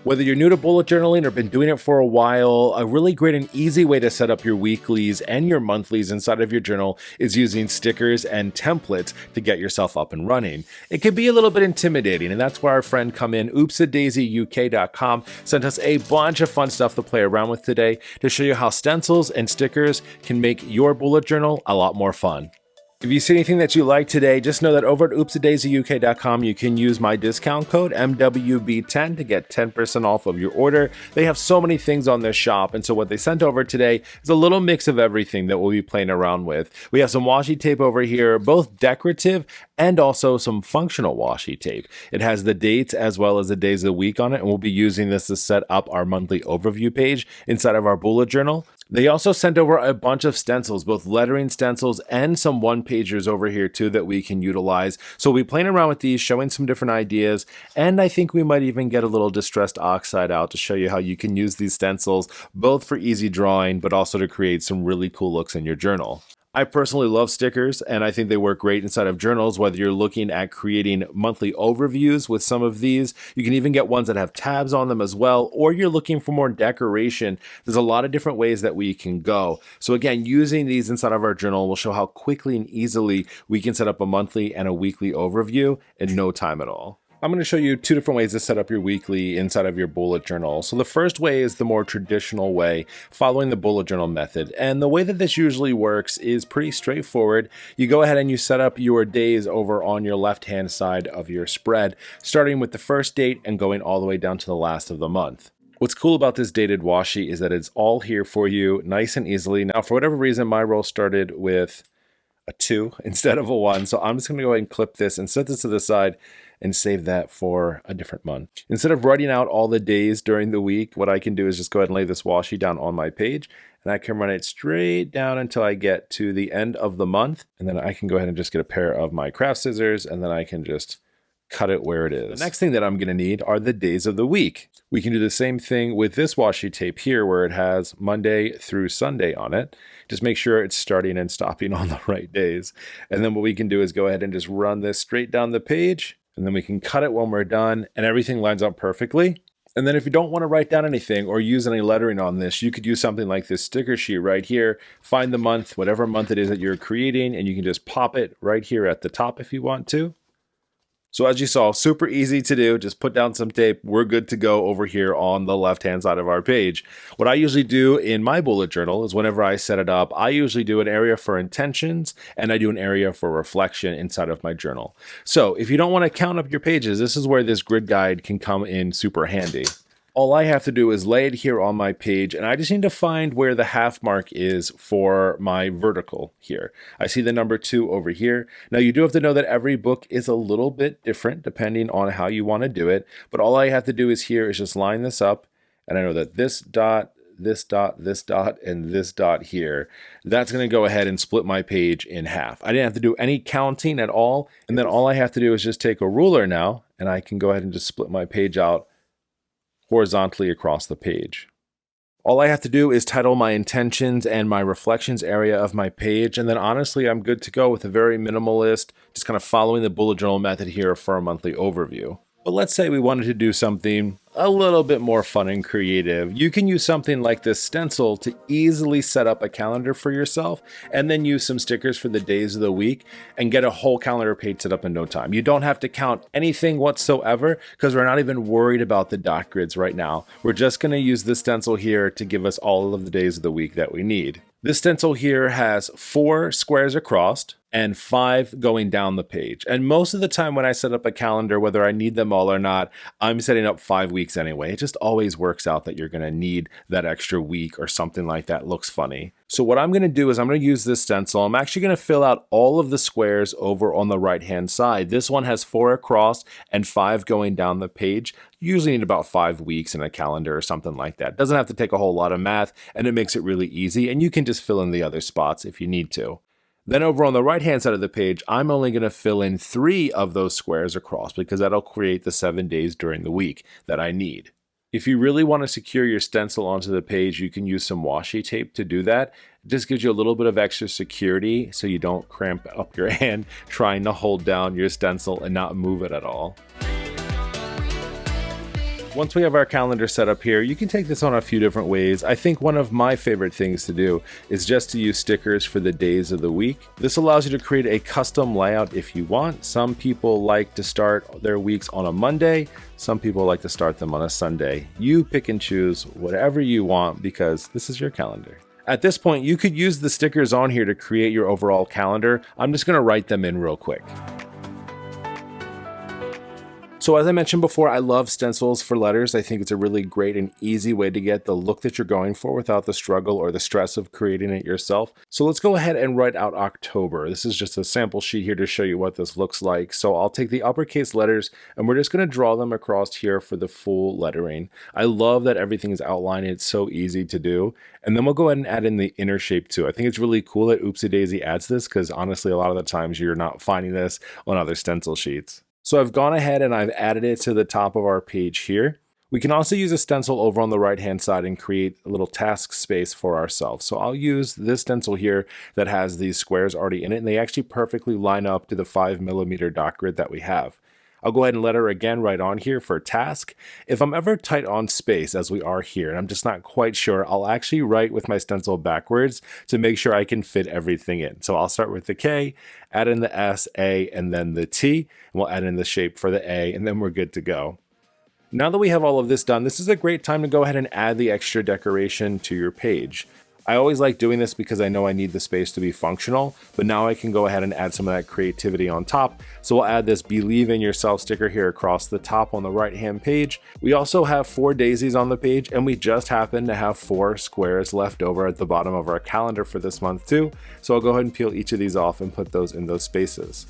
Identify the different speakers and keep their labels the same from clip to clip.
Speaker 1: Whether you're new to bullet journaling or been doing it for a while, a really great and easy way to set up your weeklies and your monthlies inside of your journal is using stickers and templates to get yourself up and running. It can be a little bit intimidating, and that's where our friend come in, oopsadaisyuk.com, sent us a bunch of fun stuff to play around with today to show you how stencils and stickers can make your bullet journal a lot more fun. If you see anything that you like today, just know that over at oopsadaisyuk.com, you can use my discount code MWB10 to get 10% off of your order. They have so many things on their shop, and so what they sent over today is a little mix of everything that we'll be playing around with. We have some washi tape over here, both decorative and also some functional washi tape. It has the dates as well as the days of the week on it, and we'll be using this to set up our monthly overview page inside of our bullet journal. They also sent over a bunch of stencils, both lettering stencils and some one-pagers over here too that we can utilize. So we'll be playing around with these, showing some different ideas, and I think we might even get a little distressed oxide out to show you how you can use these stencils both for easy drawing, but also to create some really cool looks in your journal. I personally love stickers, and I think they work great inside of journals, whether you're looking at creating monthly overviews with some of these. You can even get ones that have tabs on them as well, or you're looking for more decoration. There's a lot of different ways that we can go. So again, using these inside of our journal will show how quickly and easily we can set up a monthly and a weekly overview in no time at all. I'm going to show you two different ways to set up your weekly inside of your bullet journal. So the first way is the more traditional way, following the bullet journal method. And the way that this usually works is pretty straightforward. You go ahead and you set up your days over on your left-hand side of your spread, starting with the first date and going all the way down to the last of the month. What's cool about this dated washi is that it's all here for you nice and easily. Now, for whatever reason, my roll started with a 2 instead of a 1. So I'm just going to go ahead and clip this and set this to the side and save that for a different month. Instead of writing out all the days during the week, what I can do is just go ahead and lay this washi down on my page, and I can run it straight down until I get to the end of the month. And then I can go ahead and just get a pair of my craft scissors, and then I can just cut it where it is. The next thing that I'm going to need are the days of the week. We can do the same thing with this washi tape here where it has Monday through Sunday on it. Just make sure it's starting and stopping on the right days. And then what we can do is go ahead and just run this straight down the page, and then we can cut it when we're done and everything lines up perfectly. And then if you don't want to write down anything or use any lettering on this, you could use something like this sticker sheet right here. Find the month, whatever month it is that you're creating, and you can just pop it right here at the top if you want to. So as you saw, super easy to do. Just put down some tape. We're good to go over here on the left-hand side of our page. What I usually do in my bullet journal is whenever I set it up, I usually do an area for intentions and I do an area for reflection inside of my journal. So if you don't want to count up your pages, this is where this grid guide can come in super handy. All I have to do is lay it here on my page, and I just need to find where the half mark is for my vertical here. I see the number 2 over here. Now you do have to know that every book is a little bit different depending on how you want to do it, but all I have to do is here is just line this up, and I know that this dot, this dot, this dot, and this dot here, that's going to go ahead and split my page in half. I didn't have to do any counting at all, and then all I have to do is just take a ruler now, and I can go ahead and just split my page out horizontally across the page. All I have to do is title my intentions and my reflections area of my page, and then honestly I'm good to go with a very minimalist, just kind of following the bullet journal method here for a monthly overview. But let's say we wanted to do something a little bit more fun and creative. You can use something like this stencil to easily set up a calendar for yourself, and then use some stickers for the days of the week and get a whole calendar page set up in no time. You don't have to count anything whatsoever because we're not even worried about the dot grids right now. We're just going to use this stencil here to give us all of the days of the week that we need. This stencil here has 4 squares across and 5 going down the page. And most of the time when I set up a calendar, whether I need them all or not, I'm setting up 5 weeks anyway. It just always works out that you're going to need that extra week or something like that. Looks funny. So what I'm going to do is I'm going to use this stencil. I'm actually going to fill out all of the squares over on the right hand side. This one has 4 across and 5 going down the page. You usually need about 5 weeks in a calendar or something like that. Doesn't have to take a whole lot of math, and it makes it really easy, and you can just fill in the other spots if you need to. Then over on the right hand side of the page, I'm only going to fill in 3 of those squares across because that'll create the 7 days during the week that I need. If you really want to secure your stencil onto the page, you can use some washi tape to do that. It just gives you a little bit of extra security so you don't cramp up your hand trying to hold down your stencil and not move it at all. Once we have our calendar set up here, you can take this on a few different ways. I think one of my favorite things to do is just to use stickers for the days of the week. This allows you to create a custom layout if you want. Some people like to start their weeks on a Monday. Some people like to start them on a Sunday. You pick and choose whatever you want because this is your calendar. At this point, you could use the stickers on here to create your overall calendar. I'm just going to write them in real quick. So as I mentioned before, I love stencils for letters. I think it's a really great and easy way to get the look that you're going for without the struggle or the stress of creating it yourself. So let's go ahead and write out October. This is just a sample sheet here to show you what this looks like. So I'll take the uppercase letters and we're just going to draw them across here for the full lettering. I love that everything is outlined. It's so easy to do. And then we'll go ahead and add in the inner shape too. I think it's really cool that Oopsie Daisy adds this because honestly, a lot of the times you're not finding this on other stencil sheets. So I've gone ahead and I've added it to the top of our page here. We can also use a stencil over on the right hand side and create a little task space for ourselves. So I'll use this stencil here that has these squares already in it, and they actually perfectly line up to the 5mm dot grid that we have. I'll go ahead and letter again right on here for task. If I'm ever tight on space, as we are here, and I'm just not quite sure, I'll actually write with my stencil backwards to make sure I can fit everything in. So I'll start with the K, add in the S, A, and then the T, and we'll add in the shape for the A, and then we're good to go. Now that we have all of this done, this is a great time to go ahead and add the extra decoration to your page. I always like doing this because I know I need the space to be functional, but now I can go ahead and add some of that creativity on top. So we'll add this Believe in Yourself sticker here across the top on the right hand page. We also have 4 daisies on the page, and we just happen to have 4 squares left over at the bottom of our calendar for this month too. So I'll go ahead and peel each of these off and put those in those spaces.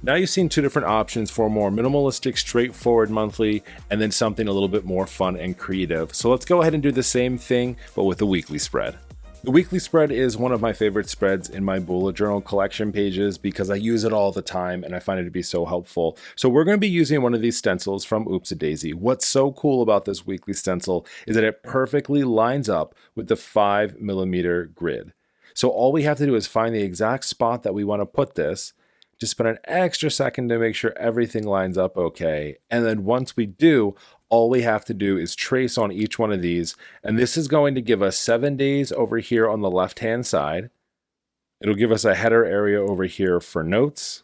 Speaker 1: Now you've seen 2 different options for a more minimalistic, straightforward monthly, and then something a little bit more fun and creative. So let's go ahead and do the same thing, but with the weekly spread. The weekly spread is one of my favorite spreads in my bullet journal collection pages because I use it all the time and I find it to be so helpful. So we're going to be using one of these stencils from Oopsie Daisy. What's so cool about this weekly stencil is that it perfectly lines up with the 5mm grid. So all we have to do is find the exact spot that we want to put this. Just spend an extra second to make sure everything lines up okay. And then once we do, all we have to do is trace on each one of these. And this is going to give us 7 days over here on the left-hand side. It'll give us a header area over here for notes.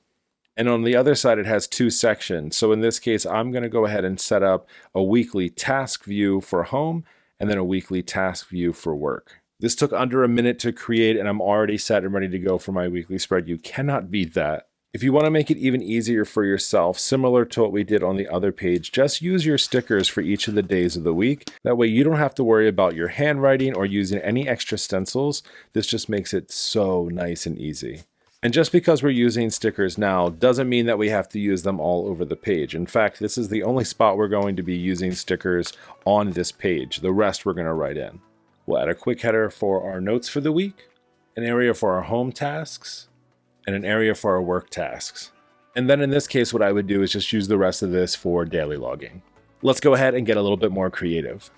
Speaker 1: And on the other side, it has 2 sections. So in this case, I'm going to go ahead and set up a weekly task view for home and then a weekly task view for work. This took under a minute to create and I'm already set and ready to go for my weekly spread. You cannot beat that. If you want to make it even easier for yourself, similar to what we did on the other page, just use your stickers for each of the days of the week. That way you don't have to worry about your handwriting or using any extra stencils. This just makes it so nice and easy. And just because we're using stickers now doesn't mean that we have to use them all over the page. In fact, this is the only spot we're going to be using stickers on this page. The rest we're going to write in. We'll add a quick header for our notes for the week, an area for our home tasks, and an area for our work tasks. And then in this case, what I would do is just use the rest of this for daily logging. Let's go ahead and get a little bit more creative.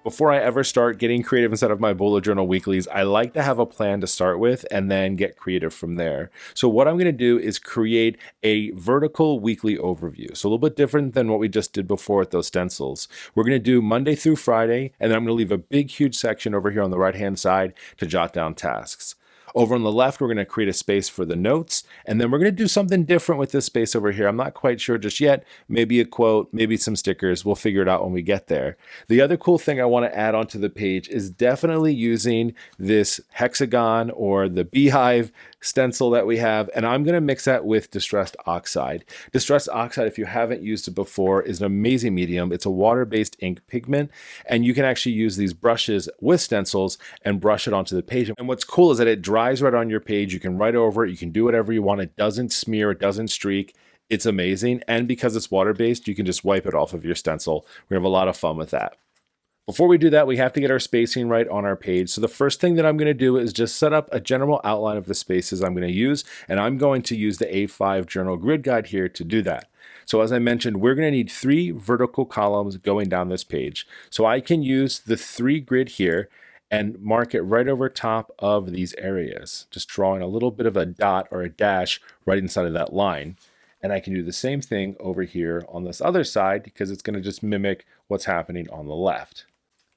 Speaker 1: Before I ever start getting creative inside of my bullet journal weeklies, I like to have a plan to start with and then get creative from there. So what I'm going to do is create a vertical weekly overview. So a little bit different than what we just did before with those stencils. We're going to do Monday through Friday, and then I'm going to leave a big, huge section over here on the right-hand side to jot down tasks. Over on the left, we're going to create a space for the notes, and then we're going to do something different with this space over here. I'm not quite sure just yet. Maybe a quote, maybe some stickers. We'll figure it out when we get there. The other cool thing I want to add onto the page is definitely using this hexagon or the beehive stencil that we have, and I'm going to mix that with Distressed Oxide. Distressed Oxide, if you haven't used it before, is an amazing medium. It's a water-based ink pigment, and you can actually use these brushes with stencils and brush it onto the page. And what's cool is that it dries right on your page. You can write over it. You can do whatever you want. It doesn't smear. It doesn't streak. It's amazing. And because it's water-based, you can just wipe it off of your stencil. We have a lot of fun with that. Before we do that, we have to get our spacing right on our page. So the first thing that I'm going to do is just set up a general outline of the spaces I'm going to use, and I'm going to use the A5 Journal Grid Guide here to do that. So as I mentioned, we're going to need 3 vertical columns going down this page. So I can use the 3 grid here and mark it right over top of these areas, just drawing a little bit of a dot or a dash right inside of that line. And I can do the same thing over here on this other side because it's going to just mimic what's happening on the left.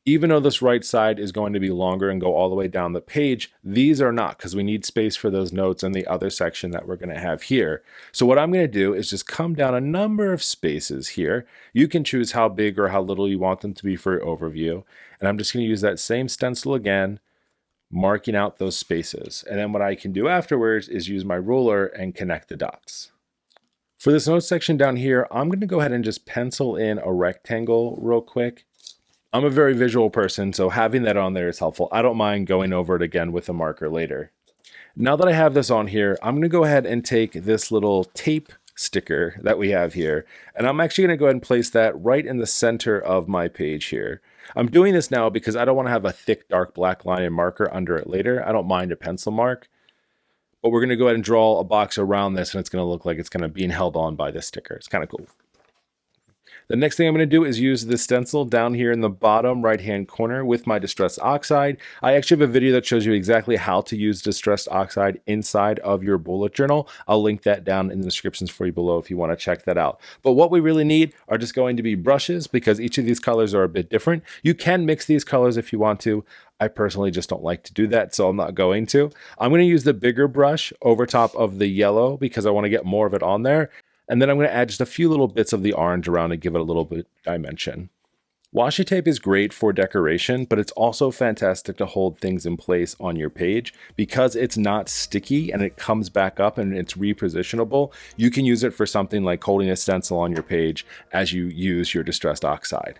Speaker 1: Even though this right side is going to be longer and go all the way down the page, these are not, because we need space for those notes in the other section that we're going to have here. So what I'm going to do is just come down a number of spaces here. You can choose how big or how little you want them to be for your overview. And I'm just going to use that same stencil again, marking out those spaces. And then what I can do afterwards is use my ruler and connect the dots. For this note section down here, I'm going to go ahead and just pencil in a rectangle real quick. I'm a very visual person, so having that on there is helpful. I don't mind going over it again with a marker later. Now that I have this on here, I'm going to go ahead and take this little tape sticker that we have here, and I'm actually going to go ahead and place that right in the center of my page here. I'm doing this now because I don't want to have a thick dark black line and marker under it later. I don't mind a pencil mark, but we're going to go ahead and draw a box around this, and it's going to look like it's going to be held on by this sticker. It's kind of cool. The next thing I'm going to do is use the stencil down here in the bottom right hand corner with my distressed oxide. I actually have a video that shows you exactly how to use distressed oxide inside of your bullet journal. I'll link that down in the descriptions for you below if you want to check that out. But what we really need are just going to be brushes, because each of these colors are a bit different. You can mix these colors if you want to. I personally just don't like to do that, so I'm not going to. I'm going to use the bigger brush over top of the yellow because I want to get more of it on there. And then I'm going to add just a few little bits of the orange around to give it a little bit of dimension. Washi tape is great for decoration, but it's also fantastic to hold things in place on your page because it's not sticky and it comes back up and it's repositionable. You can use it for something like holding a stencil on your page as you use your distressed oxide.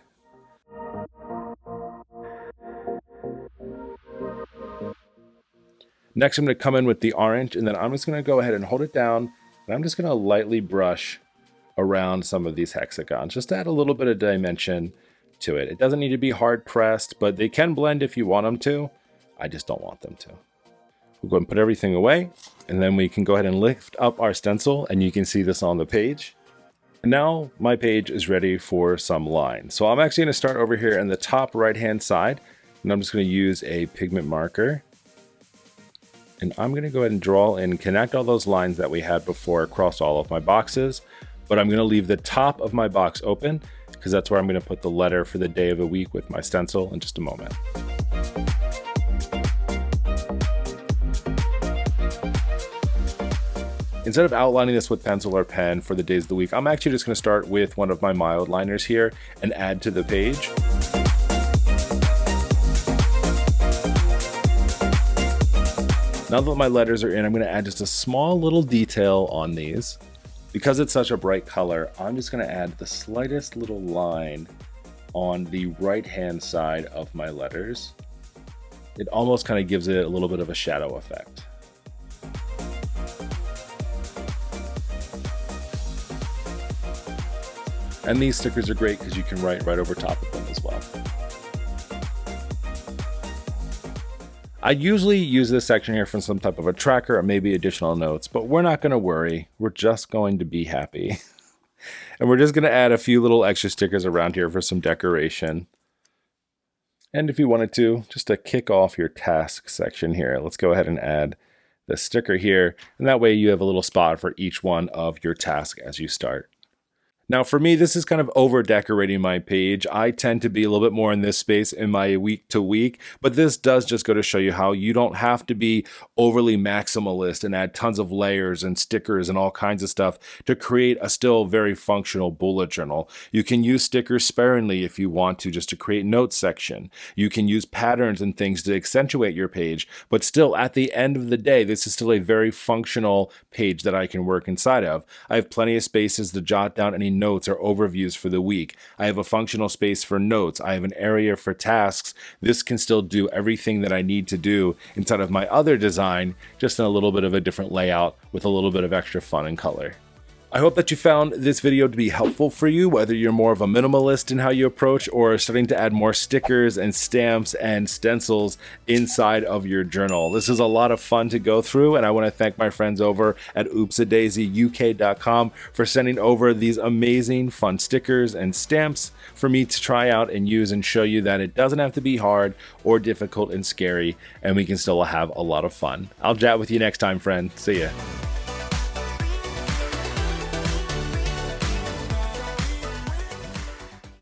Speaker 1: Next, I'm going to come in with the orange, and then I'm just going to go ahead and hold it down. And I'm just going to lightly brush around some of these hexagons, just to add a little bit of dimension to it. It doesn't need to be hard pressed, but they can blend if you want them to. I just don't want them to. We'll go ahead and put everything away, and then we can go ahead and lift up our stencil, and you can see this on the page. And now my page is ready for some lines. So I'm actually going to start over here in the top right-hand side, and I'm just going to use a pigment marker. And I'm going to go ahead and draw and connect all those lines that we had before across all of my boxes. But I'm going to leave the top of my box open because that's where I'm going to put the letter for the day of the week with my stencil in just a moment. Instead of outlining this with pencil or pen for the days of the week, I'm actually just going to start with one of my mild liners here and add to the page. Now that my letters are in, I'm going to add just a small little detail on these. Because it's such a bright color, I'm just going to add the slightest little line on the right-hand side of my letters. It almost kind of gives it a little bit of a shadow effect. And these stickers are great because you can write right over top of them as well. I usually use this section here for some type of a tracker or maybe additional notes, but we're not going to worry. We're just going to be happy. And we're just going to add a few little extra stickers around here for some decoration. And if you wanted to, just to kick off your task section here, let's go ahead and add the sticker here. And that way you have a little spot for each one of your tasks as you start. Now for me, this is kind of over decorating my page. I tend to be a little bit more in this space in my week to week, but this does just go to show you how you don't have to be overly maximalist and add tons of layers and stickers and all kinds of stuff to create a still very functional bullet journal. You can use stickers sparingly if you want to, just to create notes section. You can use patterns and things to accentuate your page, but still at the end of the day, this is still a very functional page that I can work inside of. I have plenty of spaces to jot down any notes or overviews for the week. I have a functional space for notes. I have an area for tasks. This can still do everything that I need to do inside of my other design, just in a little bit of a different layout with a little bit of extra fun and color. I hope that you found this video to be helpful for you, whether you're more of a minimalist in how you approach or starting to add more stickers and stamps and stencils inside of your journal. This is a lot of fun to go through, and I want to thank my friends over at oopsadaisyuk.com for sending over these amazing fun stickers and stamps for me to try out and use and show you that it doesn't have to be hard or difficult and scary, and we can still have a lot of fun. I'll chat with you next time, friend. See ya.